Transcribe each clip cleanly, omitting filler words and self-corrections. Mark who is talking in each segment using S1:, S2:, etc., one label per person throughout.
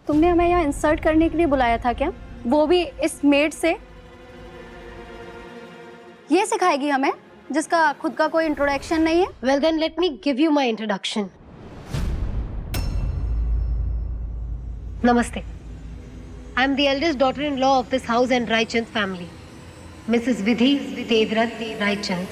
S1: तुमने हमें यहाँ इंसल्ट करने के लिए बुलाया था क्या? वो भी इस मेड से? ये सिखाएगी हमें जिसका खुद का कोई इंट्रोडक्शन नहीं है?
S2: Well then let me give you my introduction. Namaste. I am the eldest daughter-in-law of this house and Raichand family, Mrs. Vidhi Devrat Raichand.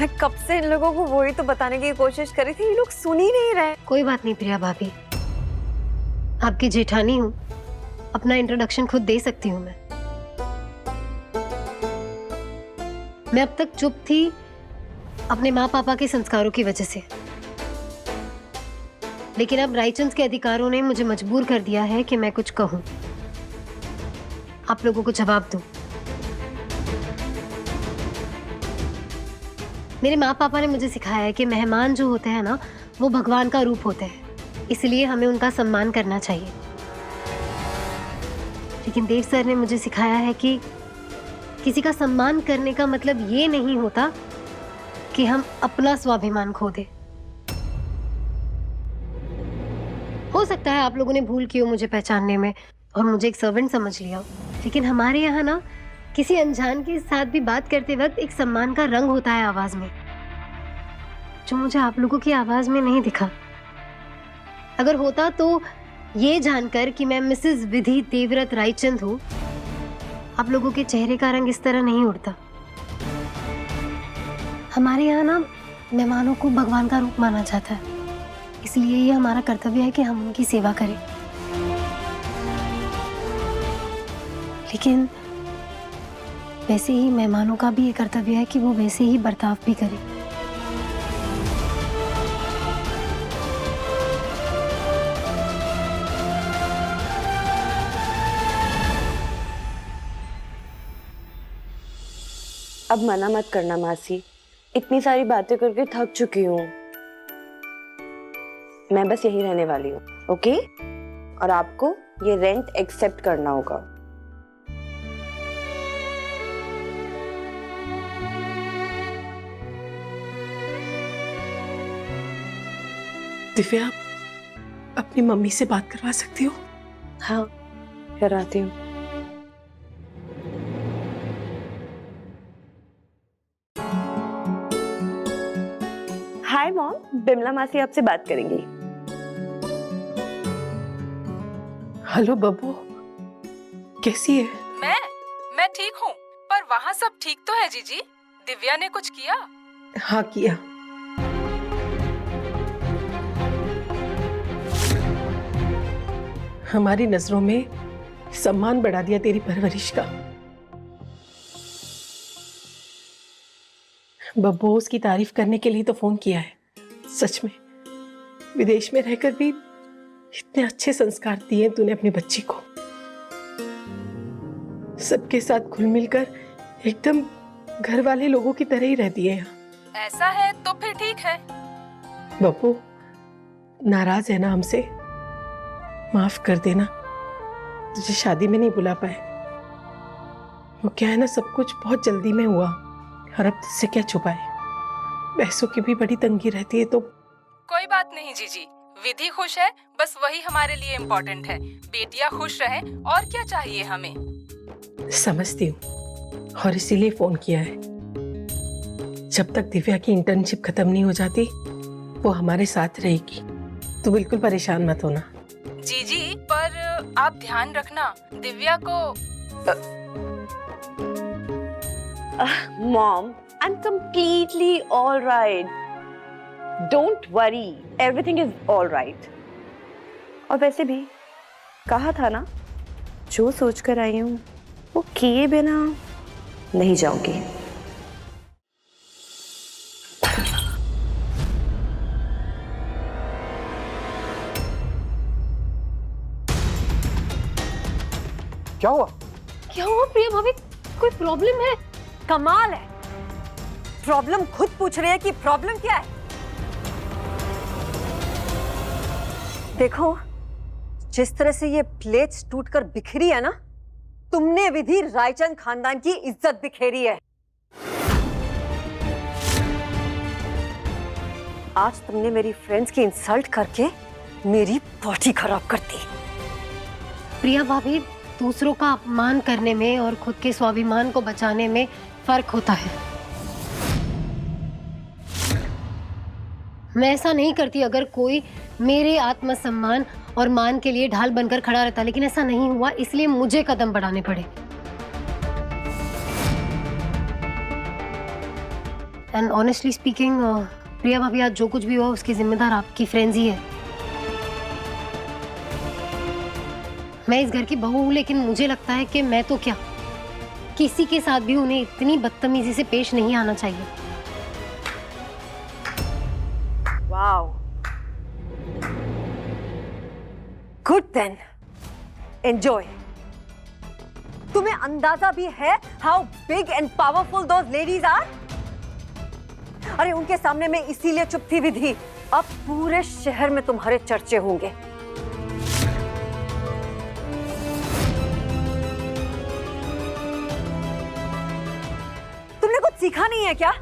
S3: मैं कब से इन लोगों को वही तो बताने की कोशिश कर रही थी, ये लोग सुन ही नहीं रहे।
S2: कोई बात नहीं प्रिया भाभी, आपकी जेठानी हूँ, अपना इंट्रोडक्शन खुद दे सकती हूँ मैं अब तक चुप थी अपने माँ पापा के संस्कारों की वजह से, लेकिन अब रायचंद के अधिकारों ने मुझे मजबूर कर दिया है कि मैं कुछ कहूँ, आप लोगों को जवाब दूँ। मेरे माँ पापा ने मुझे सिखाया है कि मेहमान जो होते हैं ना, वो भगवान का रूप होते हैं, इसलिए हमें उनका सम्मान करना चाहिए। लेकिन देव सर ने मुझे सिखाया है कि किसी का सम्मान करने का मतलब ये नहीं होता कि हम अपना स्वाभिमान खो दें। हो सकता है आप लोगों ने भूल की हो मुझे पहचानने में और मुझे एक सर्वेंट समझ लिया हो, लेकिन हमारे यहाँ ना किसी अनजान के साथ भी बात करते वक्त एक सम्मान का रंग होता है आवाज में, जो मुझे आप लोगों की आवाज में नहीं दिखा। अगर होता तो ये जानकर कि मैं मिसेस विधि देवव्रत रायचंद हूँ, आप लोगों के चेहरे का रंग इस तरह नहीं उड़ता। हमारे यहाँ ना मेहमानों को भगवान का रूप माना जाता है, इसलिए ये हमारा कर्तव्य है कि हम उनकी सेवा करें। लेकिन वैसे ही मेहमानों का भी ये कर्तव्य है कि वो वैसे ही बर्ताव भी करें।
S3: अब मना मत करना मासी, इतनी सारी बातें करके थक चुकी हूँ। मैं बस यहीं रहने वाली हूँ, ओके? और आपको ये रेंट एक्सेप्ट करना होगा।
S4: दिव्या, अपनी मम्मी से बात करवा सकती हो?
S3: हाँ, कराती हूँ। हाय मॉम, बिमला मासी आपसे बात करेंगी।
S4: हेलो बब्बू, कैसी है?
S5: मैं ठीक हूँ, पर वहाँ सब ठीक तो है जीजी? दिव्या ने कुछ किया?
S4: हाँ किया। हमारी नजरों में सम्मान बढ़ा दिया तेरी परवरिश का। बब्बू, उसकी तारीफ करने के लिए तो फोन किया है। सच में विदेश में रहकर भी इतने अच्छे संस्कार दिए तूने अपनी बच्ची को। सबके साथ घुल मिलकर एकदम घर वाले लोगों की तरह ही रहती है यहाँ।
S5: ऐसा है तो फिर ठीक है।
S4: बब्बू, नाराज है ना हमसे? माफ कर देना, तुझे शादी में नहीं बुला पाए। वो क्या है ना, सब कुछ बहुत जल्दी में हुआ और अब तुझसे क्या छुपाए। पैसों की भी बड़ी तंगी रहती है तो।
S5: कोई बात नहीं जीजी, विधि खुश है, बस वही हमारे लिए इम्पोर्टेंट है। बेटियां खुश रहे और क्या चाहिए हमें।
S4: समझती हूँ और इसीलिए फोन किया है। जब तक दिव्या की इंटर्नशिप खत्म नहीं हो जाती वो हमारे साथ रहेगी। तू बिल्कुल परेशान मत होना।
S5: जीजी, पर आप ध्यान रखना दिव्या को।
S3: Mom, I'm completely all right. Don't worry, everything is all right. और वैसे भी कहा था ना, जो सोच कर आई हूँ वो किए बिना नहीं जाऊंगी।
S6: क्या हुआ?
S2: क्या हुआ प्रिया भाभी, कोई प्रॉब्लम है?
S3: कमाल है, प्रॉब्लम खुद पूछ रही है कि प्रॉब्लम क्या है।
S7: देखो, जिस तरह से ये प्लेट्स टूटकर बिखरी है ना, तुमने विधि रायचंद खानदान की इज्जत बिखेरी है। आज तुमने मेरी फ्रेंड्स की इंसल्ट करके मेरी बॉडी खराब कर दी।
S2: प्रिया भाभी, दूसरों का अपमान करने में और खुद के स्वाभिमान को बचाने में फर्क होता है। मैं ऐसा नहीं करती अगर कोई मेरे आत्मसम्मान और मान के लिए ढाल बनकर खड़ा रहता, लेकिन ऐसा नहीं हुआ, इसलिए मुझे कदम बढ़ाने पड़े। एंड ऑनेस्टली स्पीकिंग, प्रिया भाभी, आज जो कुछ भी हुआ उसकी जिम्मेदार आपकी फ्रेंड्स ही है। मैं इस घर की बहू हूँ, लेकिन मुझे लगता है कि मैं तो क्या, किसी के साथ भी उन्हें इतनी बदतमीजी से पेश नहीं आना चाहिए।
S7: Wow, good then, enjoy. तुम्हें अंदाजा भी है how big and powerful those ladies are? अरे उनके सामने मैं इसीलिए चुप थी विधि, अब पूरे शहर में तुम्हारे चर्चे होंगे। तुमने कुछ सीखा नहीं है क्या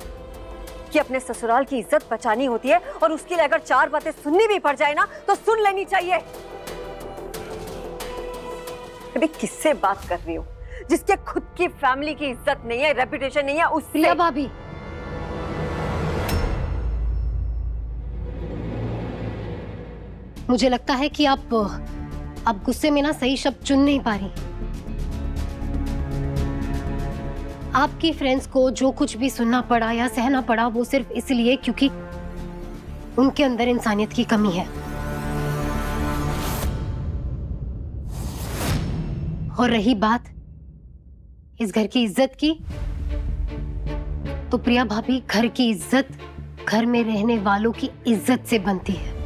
S7: कि अपने ससुराल की इज्जत बचानी होती है, और उसके लिए अगर चार बातें सुननी भी पड़ जाए ना तो सुन लेनी चाहिए। अभी किससे बात कर रही हूँ? जिसके खुद की फैमिली की इज्जत नहीं है, रेपुटेशन नहीं है, उससे।
S2: प्रिया भाभी, मुझे लगता है कि आप गुस्से में ना सही शब्द चुन नहीं पा रही। आपकी फ्रेंड्स को जो कुछ भी सुनना पड़ा या सहना पड़ा, वो सिर्फ इसलिए क्योंकि उनके अंदर इंसानियत की कमी है। और रही बात इस घर की इज्जत की, तो प्रिया भाभी, घर की इज्जत घर में रहने वालों की इज्जत से बनती है।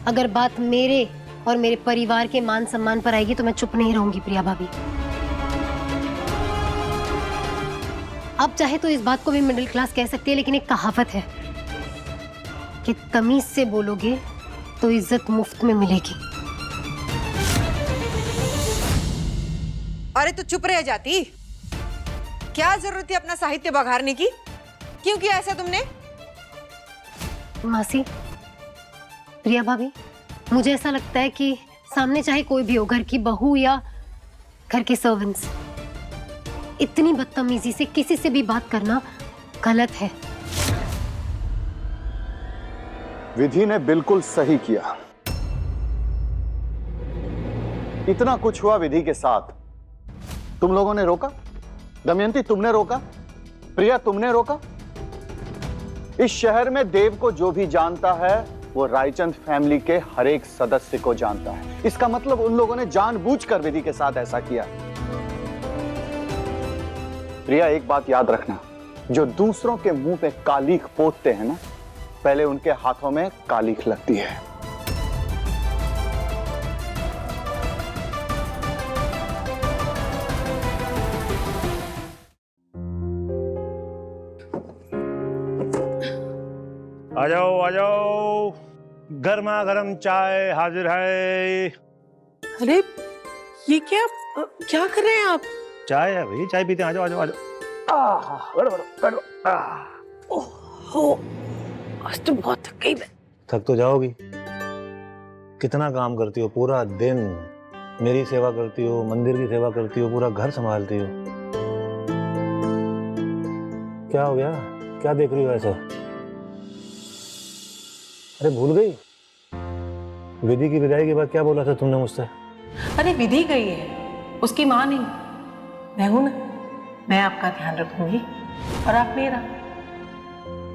S2: अगर बात मेरे और मेरे परिवार के मान सम्मान पर आएगी तो मैं चुप नहीं रहूंगी प्रिया भाभी। आप चाहे तो इस बात को भी मिडिल क्लास कह सकती है, लेकिन एक कहावत है कि तमीज से बोलोगे तो इज्जत मुफ्त में मिलेगी।
S8: अरे तो चुप रह जाती, क्या जरूरत थी अपना साहित्य बघारने की? क्यों किया ऐसा तुमने?
S2: मासी, प्रिया भाभी, मुझे ऐसा लगता है कि सामने चाहे कोई भी हो, घर की बहू या घर के सर्वेंट्स, इतनी बदतमीजी से किसी से भी बात करना गलत है।
S6: विधि ने बिल्कुल सही किया। इतना कुछ हुआ विधि के साथ, तुम लोगों ने रोका? दमयंती, तुमने रोका? प्रिया, तुमने रोका? इस शहर में देव को जो भी जानता है वो रायचंद फैमिली के हर एक सदस्य को जानता है। इसका मतलब उन लोगों ने जानबूझकर विधि के साथ ऐसा किया। प्रिया, एक बात याद रखना, जो दूसरों के मुंह पे कालीख पोतते हैं ना, पहले उनके हाथों में कालीख लगती है।
S9: आ जाओ आ जाओ, गर्मा गर्म चाय हाजिर है।
S4: अरे ये क्या क्या कर रहे हैं आप?
S9: चाय है भाई, चाय पीते हैं। आ जाओ आ जाओ आ जाओ। बैठो बैठो बैठो।
S4: ओहो, आज तो बहुत थक गई मैं।
S9: थक तो जाओगी, कितना काम करती हो पूरा दिन। मेरी सेवा करती हो, मंदिर की सेवा करती हो, पूरा घर संभालती हो। क्या हो गया, क्या देख रही हो ऐसा? अरे भूल गई? विधि की विदाई के बाद क्या बोला था तुमने मुझसे?
S5: अरे विधि गई है, उसकी माँ नहीं, मैं हूं ना। मैं आपका ध्यान रखूंगी और आप मेरा।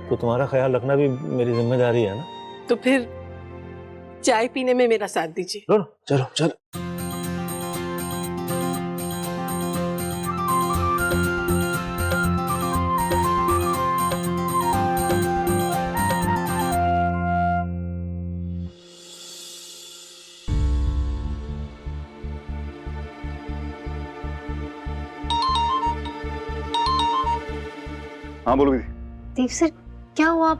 S9: तो तुम्हारा ख्याल रखना भी मेरी जिम्मेदारी है ना।
S4: तो फिर चाय पीने में मेरा साथ दीजिए।
S9: चलो चलो चलो।
S6: हाँ बोलो विधि।
S2: देव सर, क्या हुआ?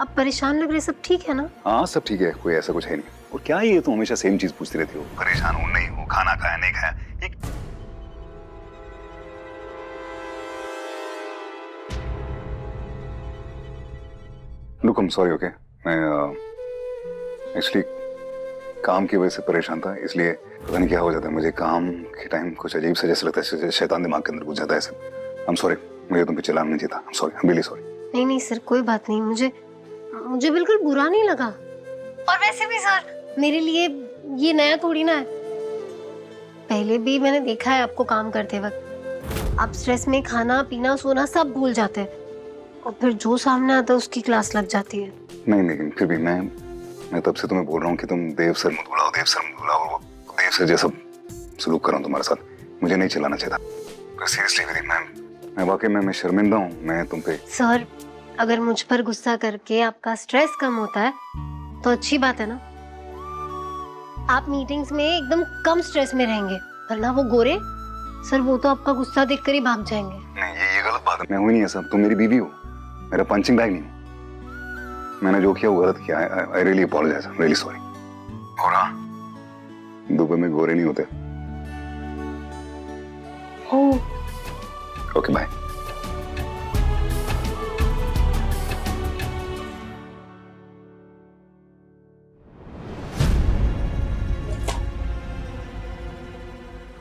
S2: आप परेशान लग रहे, सब ठीक है ना?
S10: हाँ सब ठीक है, कोई ऐसा कुछ है नहीं। और क्या ये तुम हमेशा सेम चीज पूछती रहती हो? परेशान हो नहीं हो, खाना खाया नहीं खाया? Look I am sorry okay, मैं एक्चुअली काम की वजह से परेशान था, इसलिए पता नहीं क्या हो जाता है मुझे काम के टाइम, कुछ अजीब सा जैसे लगता है जैसे शैतान दिमाग के अंदर घुस जाता है ऐसे। आई एम सॉरी, मुझे तुम पे चिल्लाना नहीं चाहिए था। I am sorry, I am really sorry.
S2: नहीं नहीं सर, कोई बात नहीं, मुझे बिल्कुल बुरा नहीं लगा। और वैसे भी सर मेरे लिए ये नया थोड़ी ना है, पहले भी मैंने देखा है आपको काम करते वक्त। आप स्ट्रेस में खाना पीना सोना सब भूल जाते हैं और फिर जो सामने आता है उसकी क्लास लग जाती है।
S10: नहीं लेकिन फिर भी मैं तब से तुम्हें बोल रहा हूँ कि तुम देव सर मत बुलाओ, देव सर मत बुलाओ, देव सर जैसा सलूक कर रहा हूँ तुम्हारे साथ, मुझे नहीं चलाना चाहिए था। सीरियसली विधि, मैं वाकई में मैं शर्मिंदा हूँ मैं तुम पे।
S2: सर अगर मुझ पर गुस्सा करके आपका स्ट्रेस कम होता है तो अच्छी बात है ना। आप मीटिंग्स में एकदम कम स्ट्रेस में रहेंगे, वरना वो गोरे सर वो तो आपका गुस्सा देखकर ही भाग जाएंगे।
S10: नहीं ये गलत बात है, मैं हुई नहीं ऐसा, तुम मेरी बीवी हो, मेरा पंचिंग बैग नहीं हो। मैंने जो किया वो गलत किया, I really apologize, I am really sorry. और हाँ, दुबई में गोरे नहीं होते। Okay bye.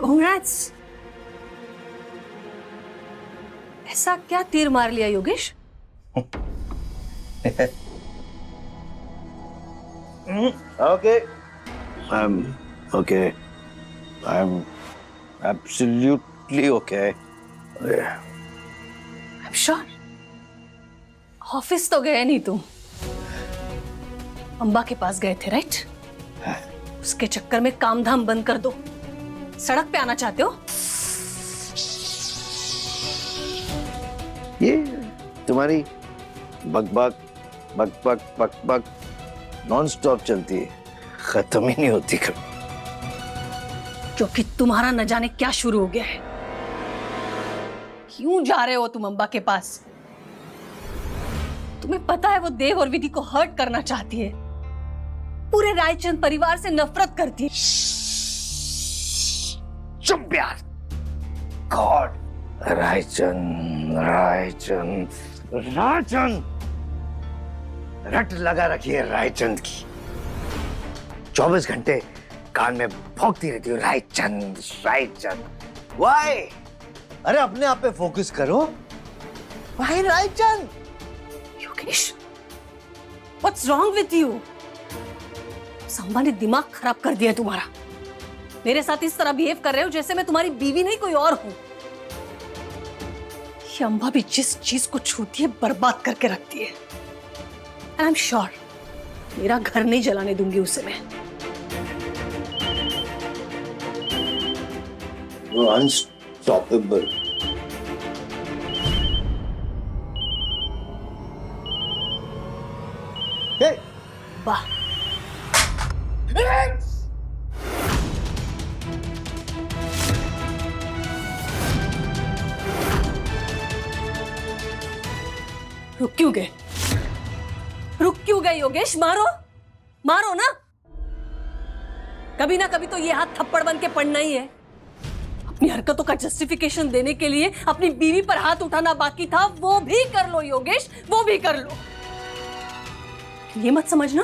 S7: Congrats! ऐसा क्या तीर मार लिया Yogesh?
S9: Okay. I'm okay. I'm absolutely okay.
S7: I'm sure. Office तो गए नहीं तुम, अंबा के पास गए थे राइट? उसके चक्कर में काम धाम बंद कर दो, सड़क पे आना चाहते हो?
S9: ये तुम्हारी बकबक बकबक बकबक नॉन स्टॉप चलती है, खत्म ही नहीं होती कभी।
S7: क्योंकि तुम्हारा न जाने क्या शुरू हो गया है। क्यों जा रहे हो तुम अंबा के पास? तुम्हें पता है वो देव और विधि को हर्ट करना चाहती है, पूरे रायचंद परिवार से नफरत करती है।
S9: चुप यार। गॉड, रायचंद रायचंद रायचंद, रट लगा रखी है रायचंद की। 24 घंटे कान में भौंकती रहती हूँ रायचंद रायचंद। वाई? अरे अपने आप पे फोकस करो। Why Raichand?
S7: Yogesh, what's wrong with you? Samba ने दिमाग खराब कर दिया तुम्हारा। मेरे साथ इस तरह बिहेव कर रहे हो जैसे मैं तुम्हारी बीवी नहीं कोई और हूं। ये अंबा भी जिस चीज को छूती है बर्बाद करके रखती है। एंड आई एम श्योर मेरा घर नहीं जलाने दूंगी उसे मैं।
S9: अनस्टॉपेबल।
S7: वाह, रुक क्यों गए? रुक क्यों गए योगेश? मारो मारो ना, कभी ना कभी तो ये हाथ थप्पड़ बन के पड़ना ही है। अपनी हरकतों का जस्टिफिकेशन देने के लिए अपनी बीवी पर हाथ उठाना बाकी था, वो भी कर लो योगेश, वो भी कर लो। ये मत समझना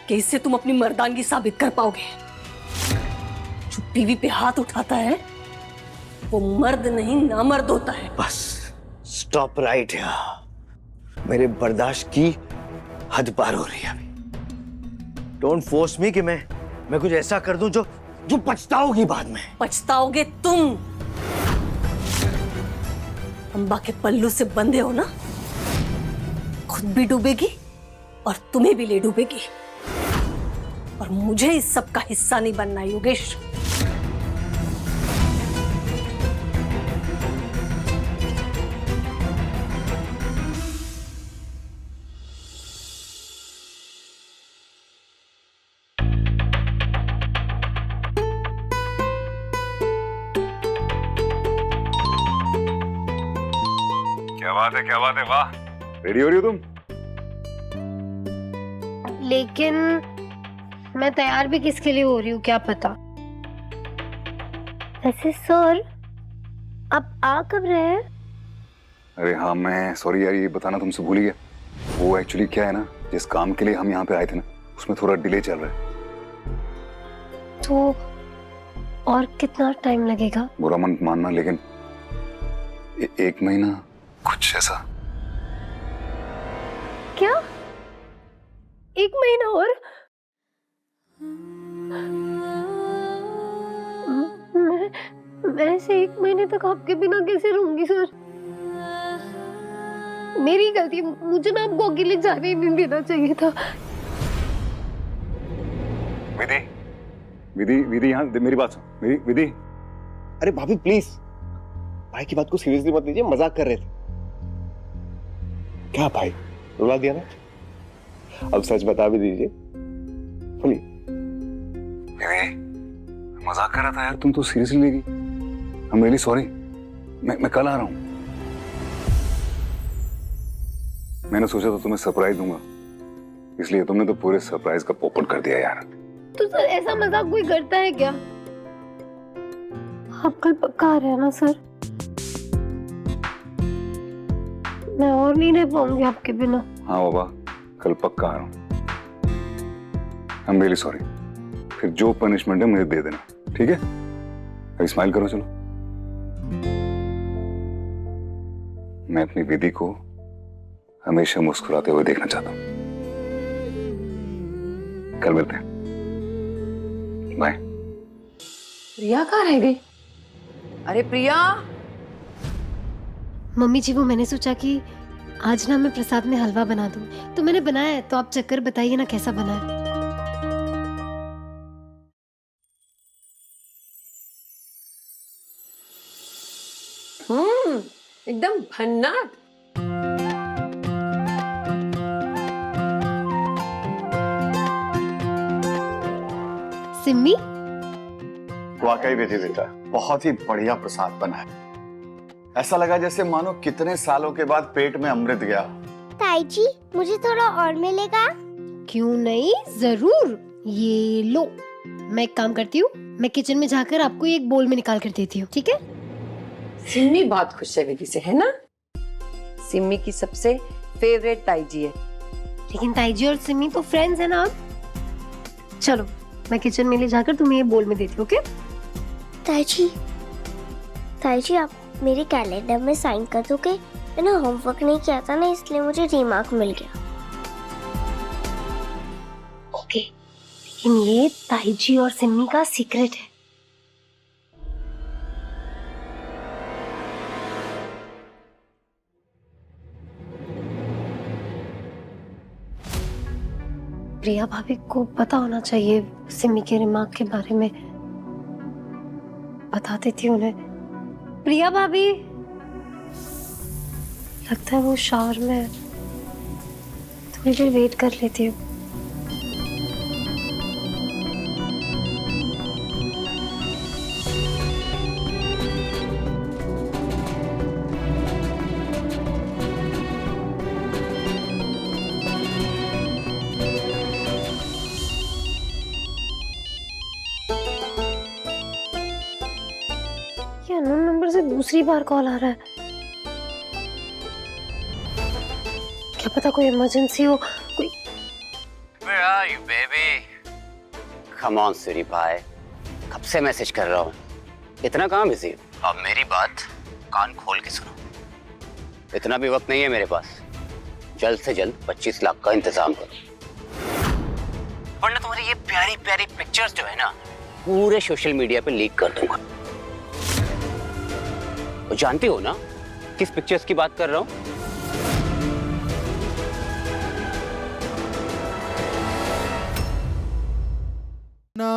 S7: कि इससे तुम अपनी मर्दानगी साबित कर पाओगे। जो बीवी पे हाथ उठाता है वो मर्द नहीं नामर्द होता है।
S9: बस स्टॉप राइट यार, मेरे बर्दाश्त की हद पार हो रही है अभी। डोंट फोर्स मी कि मैं कुछ ऐसा कर दूं जो पछताओगी बाद में।
S7: पछताओगे तुम। अंबा के पल्लू से बंधे हो ना, खुद भी डूबेगी और तुम्हें भी ले डूबेगी। और मुझे इस सब का हिस्सा नहीं बनना योगेश।
S10: क्या बात है, वाह। रेडी हो रही हो तुम?
S2: लेकिन मैं तैयार भी किसके लिए हो रही हूँ क्या पता। वैसे सर आप आ कब रहे हैं?
S10: अरे हाँ, मैं सॉरी यार, ये बताना तुमसे भूल ही गया। वो एक्चुअली क्या है ना, जिस काम के लिए हम यहाँ पे आए थे ना, उसमें थोड़ा डिले चल रहा है।
S2: तो और कितना टाइम लगेगा?
S10: बुरा मन मानना, लेकिन 1 महीना कुछ ऐसा।
S2: क्या 1 महीना और? मैं ऐसे 1 महीने तक आपके बिना कैसे रहूंगी सर? मेरी गलती है, मुझे ना आपको अकेले जाने ही नहीं देना चाहिए था।
S10: विधि, विधि, विधि, यहाँ मेरी बात सुन। विधि,
S11: अरे भाभी प्लीज, भाई की बात को सीरियसली मत लीजिए, मजाक कर रहे थे। क्या भाई, रुला दिया ना? अब सच बता भी दीजिए। बोलिए।
S10: मजाक कर रहा था यार, तुम तो सीरियसली लेगी। आई एम रियली सॉरी। मैं कल आ रहा हूँ। मैंने सोचा था तुम्हें सरप्राइज दूंगा, इसलिए तुमने तो पूरे सरप्राइज का पोपट कर दिया यार।
S2: तो सर ऐसा मजाक कोई करता है क्या? आप कल पक्का आ रहे हैं ना सर? मैं और नहीं रह पाऊंगी आपके बिना।
S10: हाँ बाबा, कल पक्का आ रहा हूँ। आई एम रियली सॉरी। फिर जो पनिशमेंट है मुझे दे देना, ठीक है? अभी स्माइल करो, चलो। मैं अपनी विधि को हमेशा मुस्कुराते हुए देखना चाहता हूँ। कल मिलते हैं। बाय।
S8: प्रिया कहाँ रह गई? अरे प्रिया।
S2: मम्मी जी, वो मैंने सोचा कि आज ना मैं प्रसाद में हलवा बना दूं, तो मैंने बनाया है। तो आप चक्कर बताइए ना कैसा बना है।
S8: एकदम भन्नाट।
S2: सिम्मी,
S6: वाकई विधि बेटा, बहुत ही बढ़िया प्रसाद बना है। ऐसा लगा जैसे मानो कितने सालों के बाद पेट में अमृत गया।
S12: ताई जी, मुझे थोड़ा और मिलेगा?
S2: क्यों नहीं, जरूर। ये लो, मैं एक काम करती हूँ, मैं किचन में जाकर आपको एक बोल में निकाल कर देती हूँ, ठीक है?
S8: सिम्मी बहुत खुश है विधि से, है ना? सिम्मी की सबसे फेवरेट ताई जी है।
S2: लेकिन ताई जी और सिम्मी तो फ्रेंड्स है ना अब। चलो, मैं किचन में ले जाकर तुम्हें ये बोल में देती हूँ, ओके?
S12: ताई जी आप मेरे कैलेंडर में साइन कर दोगे? मैंने होमवर्क नहीं किया था ना, इसलिए मुझे रीमार्क मिल गया।
S2: ओके, लेकिन ये ताई जी और सिम्मी का सीक्रेट है। प्रिया भाभी को पता होना चाहिए सिम्मी के रिमार्क के बारे में। बता देती हूँ उन्हें। प्रिया भाभी, लगता है वो शावर में है, थोड़ी देर वेट कर लेती हूँ। अननोन नंबर से दूसरी बार कॉल आ रहा है। क्या पता कोई इमरजेंसी हो, कोई।
S13: Where are you, baby? Come on, सिरी भाई, कब से मैसेज कर रहा हूँ, इतना कहाँ बिजी हो? अब मेरी बात कान खोल के सुनो, इतना भी वक्त नहीं है मेरे पास। जल्द से जल्द 25 लाख का इंतजाम करो, वरना तुम्हारी ये प्यारी प्यारी पिक्चर्स जो है ना, पूरे सोशल मीडिया पे लीक कर दूंगा। और जानती हो ना किस पिक्चर्स की बात कर रहा हूँ?
S14: ना